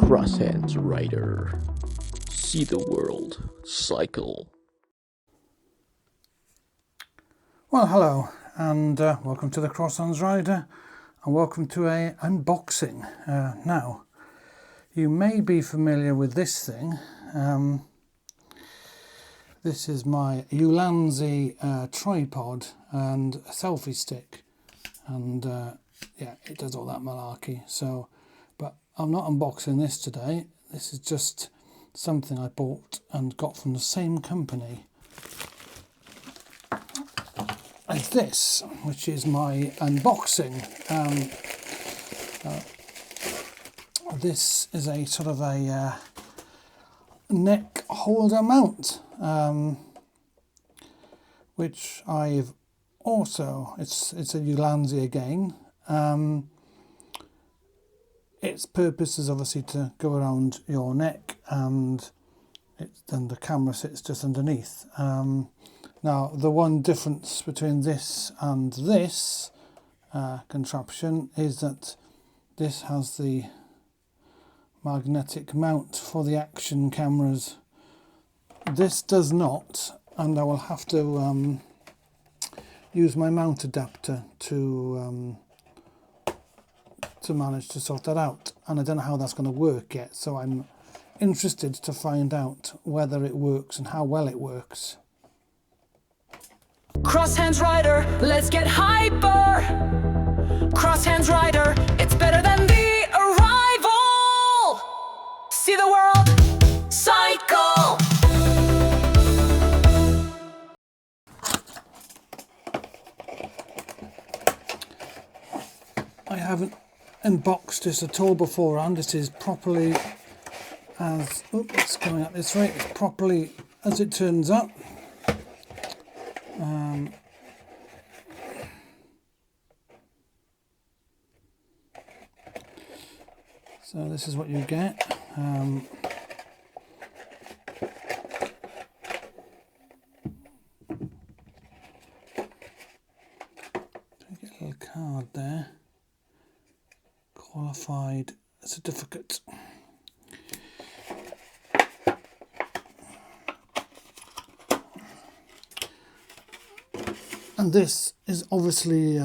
Crosshands Rider. See the world cycle. Well, hello, and welcome to the Crosshands Rider, and welcome to a unboxing. Now, you may be familiar with this thing. This is my Ulanzi tripod and a selfie stick, and yeah, it does all that malarkey. So, but I'm not unboxing this today. This is just something I bought and got from the same company as this, which is my unboxing. This is a sort of a neck holder mount, which I've also, it's a Ulanzi again. Its purpose is obviously to go around your neck, and then the camera sits just underneath. Now, the one difference between this and this contraption is that this has the magnetic mount for the action cameras. This does not, and I will have to use my mount adapter to manage to sort that out, and I don't know how that's going to work yet, so I'm interested to find out whether it works and how well it works. Crosshands Rider, let's get hyper. Crosshands Rider, it's better than the arrival. See the world cycle. I haven't unboxed this at all beforehand. This is properly as, it's coming up this way, it's properly as it turns up. So this is what you get. Get a little card there. Qualified certificate. And this is obviously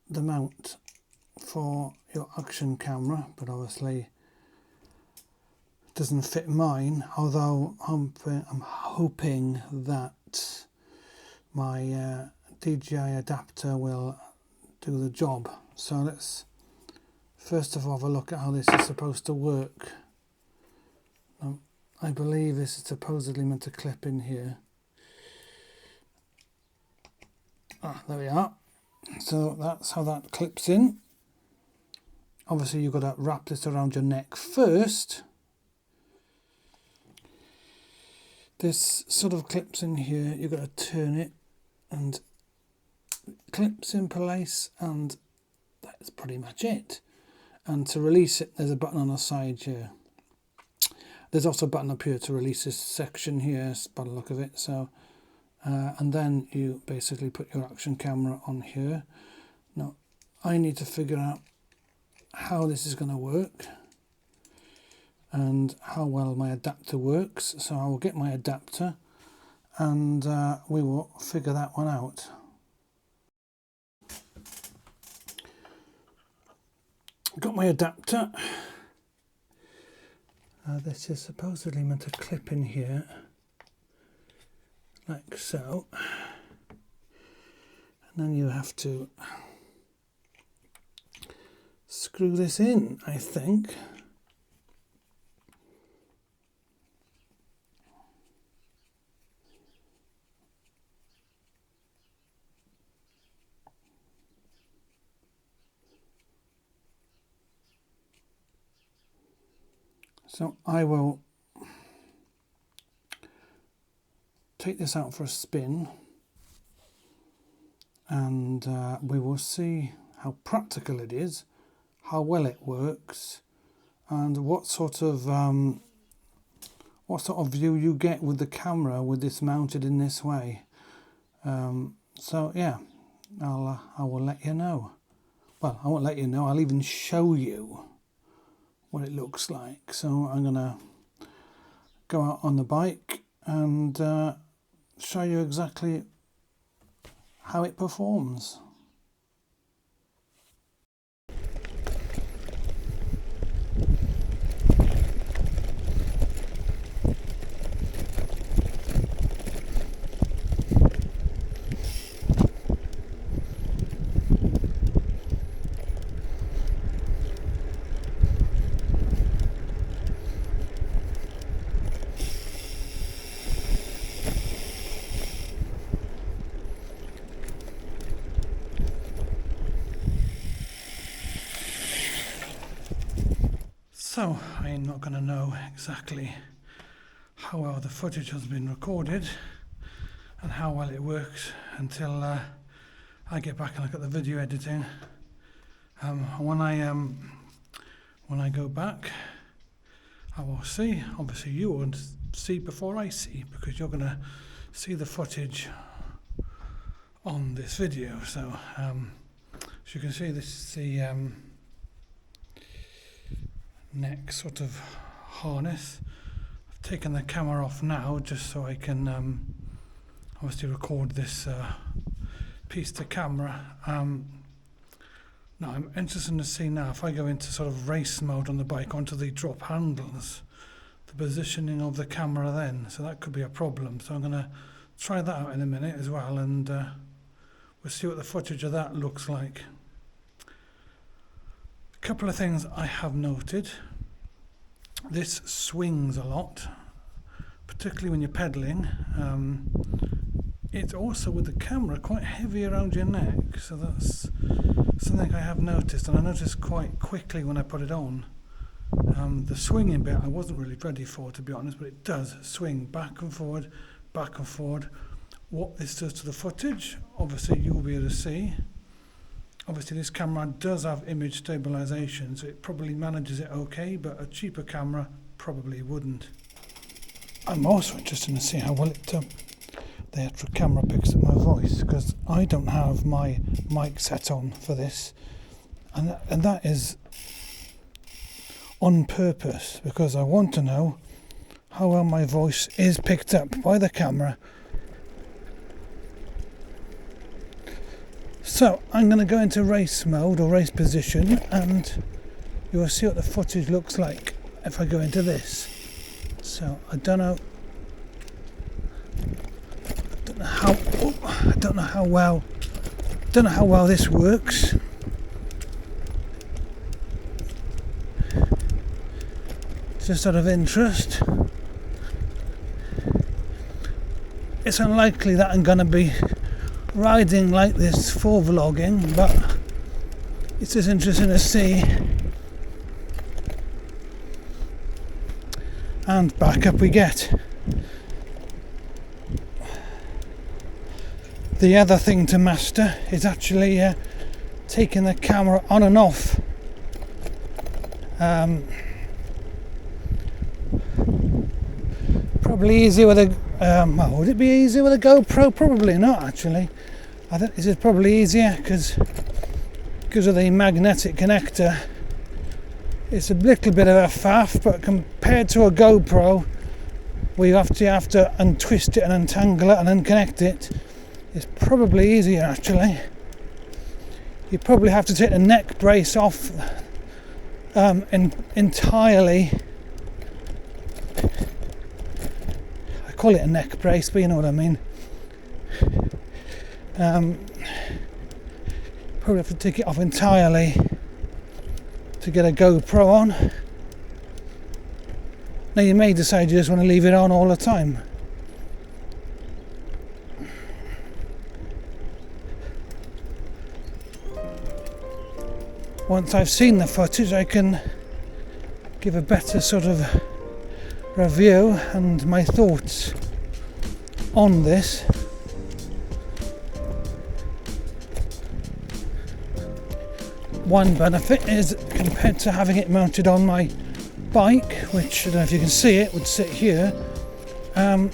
the mount for your action camera, but obviously it doesn't fit mine, although I'm hoping that my DJI adapter will do the job. So let's first of all have a look at how this is supposed to work. I believe this is supposedly meant to clip in here. There we are. So that's how that clips in. Obviously you've got to wrap this around your neck first. This sort of clips in here, you've got to turn it and clips in place, and that's pretty much it. And to release it, there's a button on the side here. There's also a button up here to release this section here, by the look of it. So, and then you basically put your action camera on here. Now, I need to figure out how this is going to work and how well my adapter works. So I will get my adapter and we will figure that one out. Got my adapter. This is supposedly meant to clip in here, like so, and then you have to screw this in, I think. So I will take this out for a spin, and we will see how practical it is, how well it works, and what sort of view you get with the camera with this mounted in this way. So yeah, I will let you know. well, I won't let you know, I'll even show you what it looks like. So I'm gonna go out on the bike and show you exactly how it performs. So I'm not going to know exactly how well the footage has been recorded and how well it works until I get back and look at the video editing. When I go back, I will see. Obviously, you will see before I see, because you're going to see the footage on this video. So as you can see, this is the neck sort of harness. I've taken the camera off now just so I can obviously record this piece to camera. Now I'm interested to see now if I go into sort of race mode on the bike onto the drop handles, the positioning of the camera then, so that could be a problem. So I'm going to try that out in a minute as well, and we'll see what the footage of that looks like. A couple of things I have noted. This swings a lot, particularly when you're pedaling. It's also, with the camera, quite heavy around your neck, so that's something I have noticed, and I noticed quite quickly when I put it on. The swinging bit I wasn't really ready for, to be honest, but it does swing back and forward, back and forward. What this does to the footage, obviously you'll be able to see. Obviously this camera does have image stabilisation, so it probably manages it okay, but a cheaper camera probably wouldn't. I'm also interested to see how well the actual camera picks up my voice, because I don't have my mic set on for this, and that is on purpose, because I want to know how well my voice is picked up by the camera. So I'm going to go into race mode or race position, and you will see what the footage looks like if I go into this. So I don't know how well this works. Just out of interest. It's unlikely that I'm going to be riding like this for vlogging, but it's just interesting to see. And back up we get. The other thing to master is actually taking the camera on and off. Probably easier with a well, would it be easier with a GoPro? Probably not, actually. I think this is probably easier because of the magnetic connector. It's a little bit of a faff, but compared to a GoPro, where you have to untwist it and untangle it and unconnect it, it's probably easier, actually. You probably have to take the neck brace off entirely. I call it a neck brace, but you know what I mean. Probably have to take it off entirely to get a GoPro on. Now you may decide you just want to leave it on all the time. Once I've seen the footage, I can give a better sort of review and my thoughts on this. One benefit is, compared to having it mounted on my bike, which, I don't know if you can see it, would sit here, I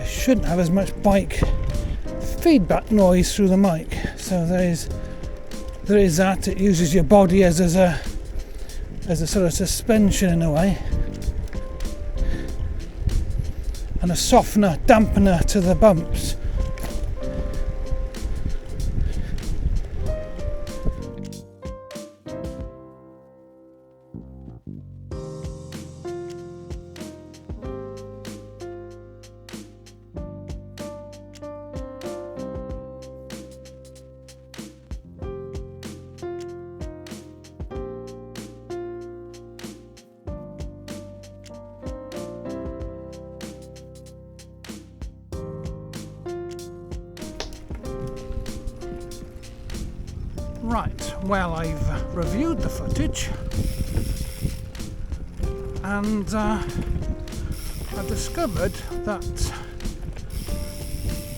shouldn't have as much bike feedback noise through the mic, so there is there is that. It uses your body as a sort of suspension in a way, and a softener, dampener to the bumps. Right, well, I've reviewed the footage and I've discovered that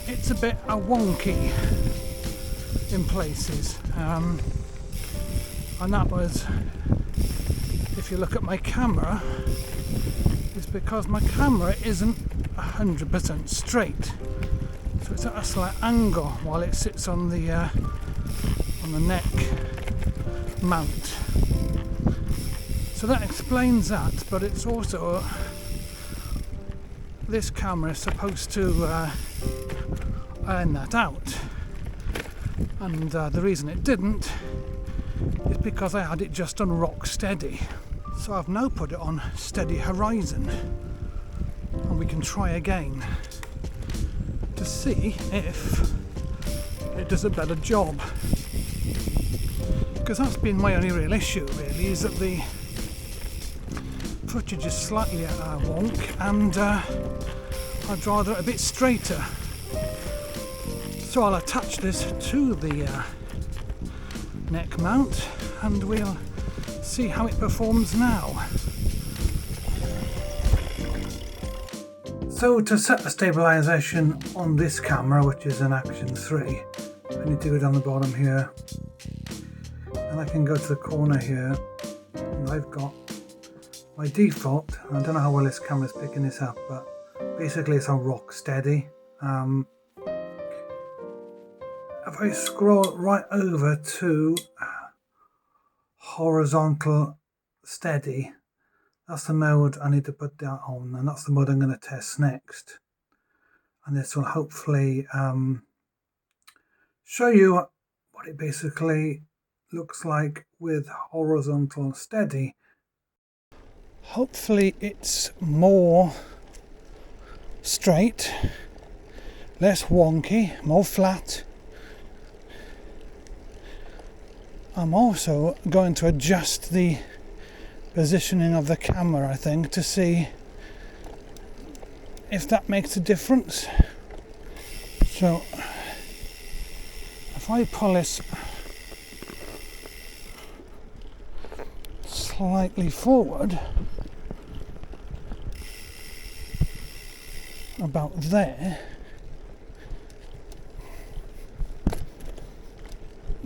it's a bit wonky in places, and that was, if you look at my camera, it's because my camera isn't 100% straight, so it's at a slight angle while it sits on the neck mount. So that explains that, but it's also, this camera is supposed to iron that out, and the reason it didn't is because I had it just on Rocksteady. So I've now put it on Steady Horizon, and we can try again to see if it does a better job. Because that's been my only real issue, really, is that the footage is slightly wonk, and I'd rather it a bit straighter. So I'll attach this to the neck mount and we'll see how it performs now. So to set the stabilisation on this camera, which is an Action 3, I need to go down the bottom here. And I can go to the corner here, and I've got my default. I don't know how well this camera's picking this up, but basically it's on Rocksteady. If I scroll right over to horizontal steady, that's the mode I need to put that on, and that's the mode I'm going to test next. And this will hopefully show you what it basically looks like with horizontal steady. Hopefully it's more straight, less wonky, more flat. I'm also going to adjust the positioning of the camera, I think, to see if that makes a difference. So if I pull this slightly forward, about there,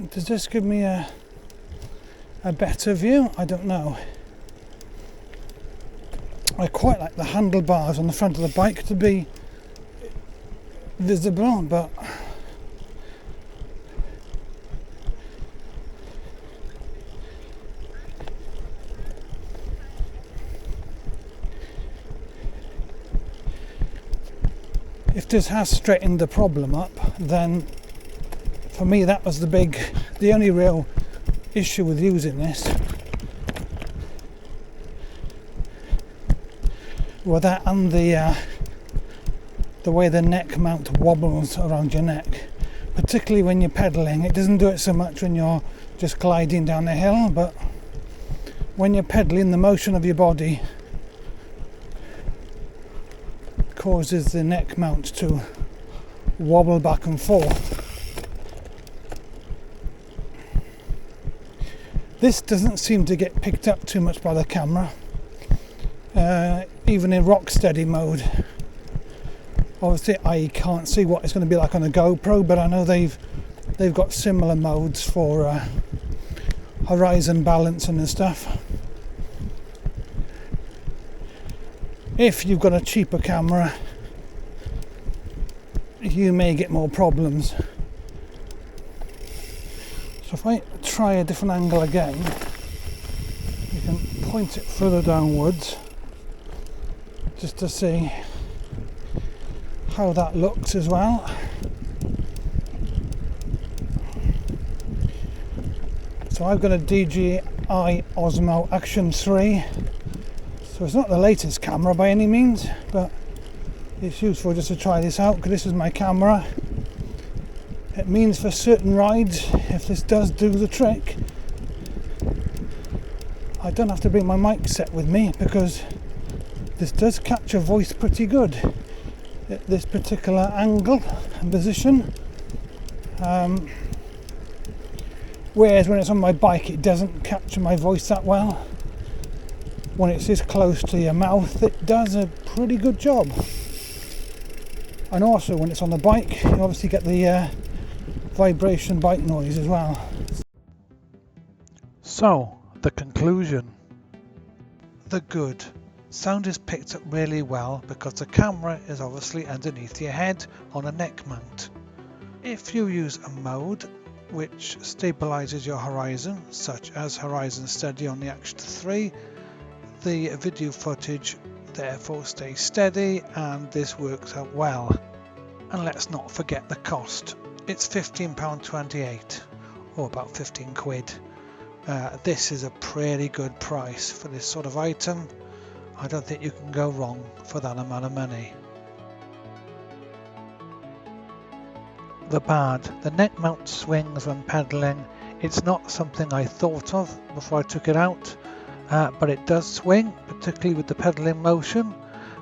does this give me a better view? I don't know. I quite like the handlebars on the front of the bike to be visible, but if this has straightened the problem up, then for me that was the only real issue with using this. Well, that and the way the neck mount wobbles around your neck, particularly when you're pedalling. It doesn't do it so much when you're just gliding down the hill, but when you're pedaling, the motion of your body causes the neck mount to wobble back and forth. This doesn't seem to get picked up too much by the camera, even in Rocksteady mode. Obviously I can't see what it's going to be like on a GoPro, but I know they've got similar modes for horizon balancing and stuff. If you've got a cheaper camera, you may get more problems. So if I try a different angle again, you can point it further downwards just to see how that looks as well. So I've got a DJI Osmo Action 3, so it's not the latest camera by any means, but it's useful just to try this out because this is my camera. It means for certain rides, if this does do the trick, I don't have to bring my mic set with me because this does capture voice pretty good at this particular angle and position. Whereas when it's on my bike it doesn't capture my voice that well. When it's this close to your mouth it does a pretty good job. And also when it's on the bike you obviously get the vibration bike noise as well. So, the conclusion. The good. Sound is picked up really well because the camera is obviously underneath your head on a neck mount. If you use a mode which stabilizes your horizon, such as HorizonSteady on the Action 3, the video footage therefore stays steady and this works out well. And let's not forget the cost. It's £15.28 or about 15 quid. This is a pretty good price for this sort of item. I don't think you can go wrong for that amount of money. The bad. The neck mount swings when pedaling. It's not something I thought of before I took it out, but it does swing, particularly with the pedaling motion,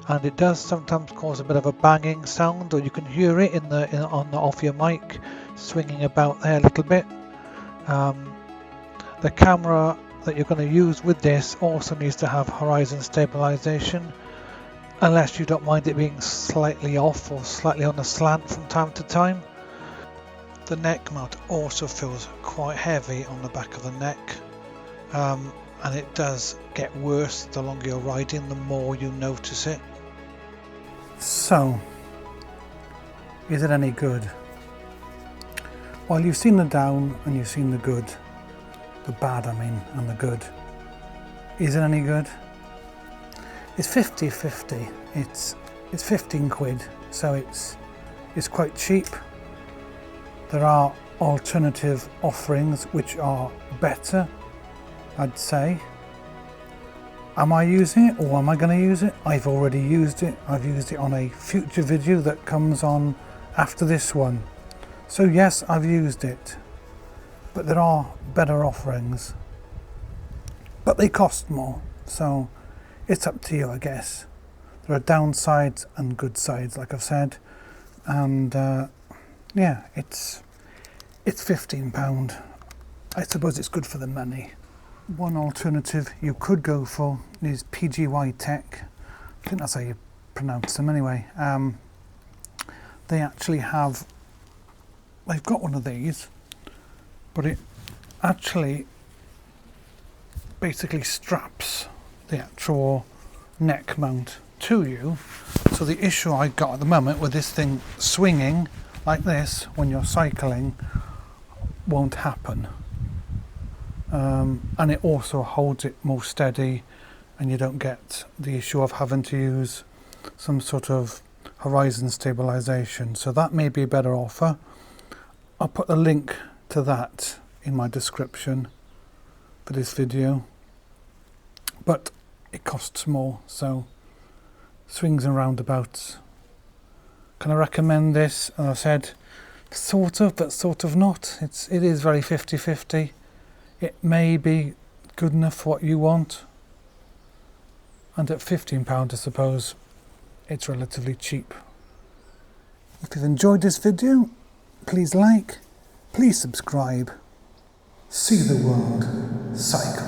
and it does sometimes cause a bit of a banging sound, or you can hear it off your mic swinging about there a little bit. The camera that you're going to use with this also needs to have horizon stabilization, unless you don't mind it being slightly off or slightly on a slant from time to time. The neck mount also feels quite heavy on the back of the neck, and it does get worse the longer you're riding, the more you notice it. So, is it any good? Well, you've seen the down and you've seen the good. The bad, I mean, and the good. Is it any good? It's 50-50. It's 15 quid, so it's quite cheap. There are alternative offerings which are better, I'd say. Am I using it, or am I going to use it? I've already used it. I've used it on a future video that comes on after this one. So yes, I've used it. But there are better offerings. But they cost more, so it's up to you, I guess. There are downsides and good sides, like I've said. And yeah, it's £15. I suppose it's good for the money. One alternative you could go for is PGY Tech. I think that's how you pronounce them anyway. They actually have, they've got one of these, but it actually basically straps the actual neck mount to you. So the issue I got at the moment with this thing swinging like this when you're cycling won't happen. And it also holds it more steady, and you don't get the issue of having to use some sort of horizon stabilization. So that may be a better offer. I'll put a link to that in my description for this video, but it costs more, so swings and roundabouts. Can I recommend this? As I said, sort of, but sort of not. It is very 50-50. It may be good enough for what you want, and at £15 I suppose it's relatively cheap. If you've enjoyed this video, please like, please subscribe. See the world cycle.